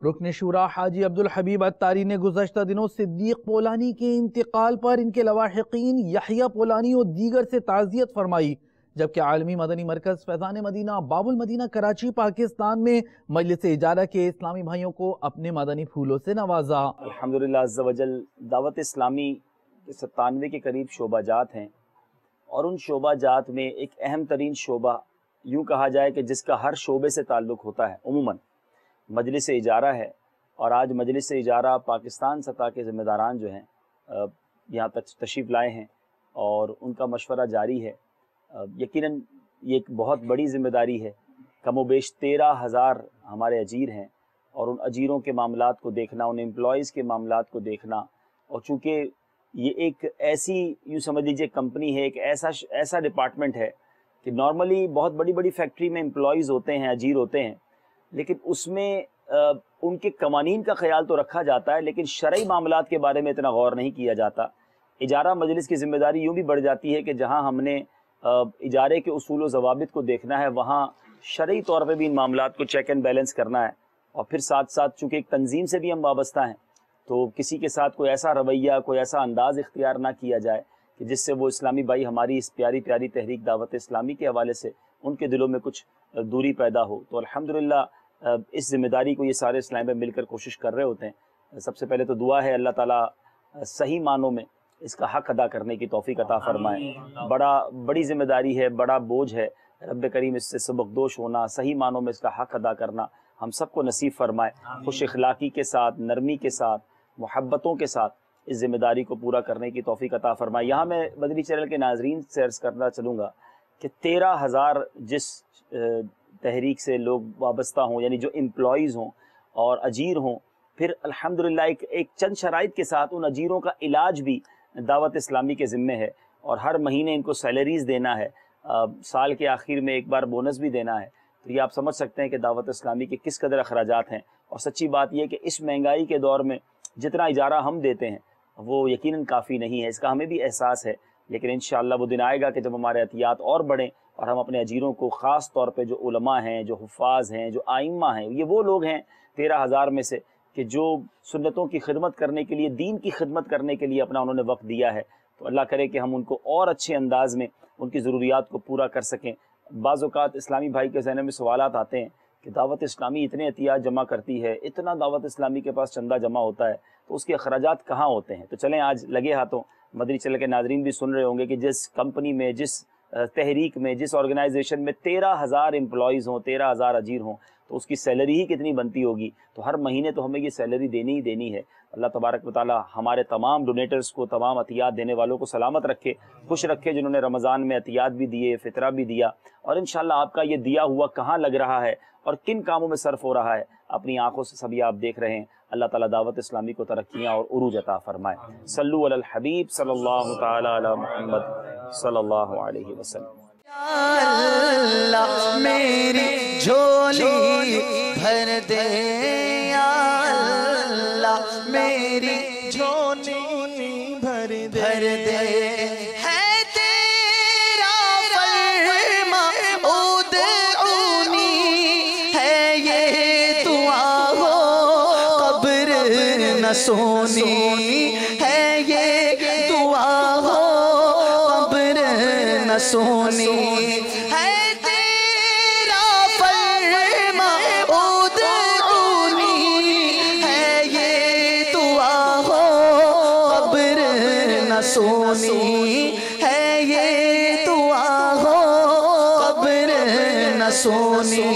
रुकन शुरा हाजी अब्दुल हबीब अत्तारी ने गुज़श्ता दिनों सिद्दीक पोलानी के इंतकाल पर इनके लवाहिकीन यहया पोलानी और दीगर से ताज़ियत फरमाई, जबकि आलमी मदनी मरकज़ फैज़ान मदीना बाबुल मदीना कराची पाकिस्तान में मजलिस इजारा के इस्लामी भाइयों को अपने मदनी फूलों से नवाजा। अल्हम्दुलिल्लाह अज़्ज़ा वजल दावत इस्लामी के 97 के करीब शोबाजात हैं और उन शोबाजात में एक अहम तरीन शोबा यूँ कहा जाए कि जिसका हर शोबे से ताल्लुक़ होता है उमूमन मजलिस इजारा है। और आज मजलिस इजारा पाकिस्तान सतह के ज़िम्मेदारान जो हैं यहाँ तक तशरीफ़ लाए हैं और उनका मशवरा जारी है। यकीनन ये एक बहुत बड़ी ज़िम्मेदारी है। कमोबेश 13,000 हमारे अजीर हैं और उन अजीरों के मामलात को देखना, उन एम्प्लॉइज़ के मामलात को देखना, और चूँकि ये एक ऐसी यूँ समझ लीजिए कंपनी है, एक ऐसा डिपार्टमेंट है कि नॉर्मली बहुत बड़ी बड़ी फैक्ट्री में एम्प्लॉइज़ होते हैं, अजीर होते हैं, लेकिन उसमें उनके कवानीन का ख्याल तो रखा जाता है लेकिन शरई मामलात के बारे में इतना गौर नहीं किया जाता। इजारा मजलिस की ज़िम्मेदारी यूँ भी बढ़ जाती है कि जहाँ हमने इजारे के उसूल व ज़वाबित को देखना है, वहाँ शरई तौर पे भी इन मामलात को चेक एंड बैलेंस करना है। और फिर साथ साथ चूँकि एक तंजीम से भी हम वाबस्ता हैं, तो किसी के साथ कोई ऐसा रवैया, कोई ऐसा अंदाज़ इख्तियार ना किया जाए कि जिससे वो इस्लामी भाई हमारी इस प्यारी प्यारी तहरीक दावत इस्लामी के हवाले से उनके दिलों में कुछ दूरी पैदा हो। तो अल्हम्दुलिल्लाह इस ज़िम्मेदारी को ये सारे इस्लामी भाई मिलकर कोशिश कर रहे होते हैं। सबसे पहले तो दुआ है अल्लाह ताला सही मानों में इसका हक़ अदा करने की तौफ़ीक़ अता फ़रमाए। बड़ी ज़िम्मेदारी है, बड़ा बोझ है। रब्बे करीम इससे सबकदोश होना, सही मानों में इसका हक़ अदा करना हम सबको नसीब फ़रमाए। खुश इखलाक़ी के साथ, नरमी के साथ, मोहब्बतों के साथ इस ज़िम्मेदारी को पूरा करने की तौफ़ीक़ अता फ़रमाए। यहाँ मैं मदनी चैनल के नाज़रीन से अर्ज़ करना चलूँगा कि 13,000 जिस तहरीक से लोग वाबस्ता हों, यानी जो एम्प्लॉइज़ हों और अजीर हों, फिर अल्हम्दुलिल्लाह एक चंद शराइत के साथ उन अजीरों का इलाज भी दावत इस्लामी के ज़िम्मे है और हर महीने इनको सैलरीज़ देना है, साल के आखिर में एक बार बोनस भी देना है। तो ये आप समझ सकते हैं कि दावत इस्लामी के किस कदर अखराजात हैं। और सच्ची बात यह है कि इस महंगाई के दौर में जितना इजारा हम देते हैं वो यकीनन काफ़ी नहीं है, इसका हमें भी एहसास है। लेकिन इंशाअल्लाह वो दिन आएगा कि जब हमारे एहतियात और बढ़ें और हम अपने अजीरों को ख़ास तौर पे जो उलमा हैं, जो हुफ़ाज़ हैं, जो आइम्मा हैं, ये वो लोग हैं 13,000 में से कि जो सुन्नतों की खिदमत करने के लिए, दीन की खिदमत करने के लिए अपना उन्होंने वक्त दिया है। तो अल्लाह करे कि हम उनको और अच्छे अंदाज़ में उनकी ज़रूरियात को पूरा कर सकें। बाज़ औक़ात इस्लामी भाई के ज़हन में सवालात आते हैं कि दावत इस्लामी इतने एहतियात जमा करती है, इतना दावत इस्लामी के पास चंदा जमा होता है, तो उसके अखराजात कहाँ होते हैं। तो चलें आज लगे हाथों मदनी चैनल के नाज़रीन भी सुन रहे होंगे कि जिस कंपनी में, जिस तहरीक में, जिस ऑर्गेनाइजेशन में 13,000 एम्प्लॉइज़ हों, 13,000 अजीर हों, तो उसकी सैलरी ही कितनी बनती होगी। तो हर महीने तो हमें ये सैलरी देनी ही देनी है। अल्लाह तबारक व तआला हमारे तमाम डोनेटर्स को, तमाम अतियात देने वालों को सलामत रखे, खुश रखे, जिन्होंने रमज़ान में अतियात भी दिए, फ़ितरा भी दिया। और इंशाअल्लाह आपका ये दिया हुआ कहाँ लग रहा है और किन कामों में सर्फ हो रहा है, अपनी आंखों से सभी आप देख रहे हैं। अल्लाह ताला दावत इस्लामी को तरक्कियाँ और उरूज अता फरमाए। सल्लु अलल हबीब सल्लल्लाहु तआला अला मुहम्मद सल्लल्लाहु अलैहि वसल्लम। अल्लाह मेरी झोली भर दे, अल्लाह मेरी झोली भर दे, है तेरा फरमा उदऊनी, है ये दुआ हो कब्र न सोनी, है ये दुआ हो कब्र न सोनी, है तेरा फरमा उदऊनी, है ये दुआ हो कब्र न सोनी, है ये दुआ हो कब्र न सोनी।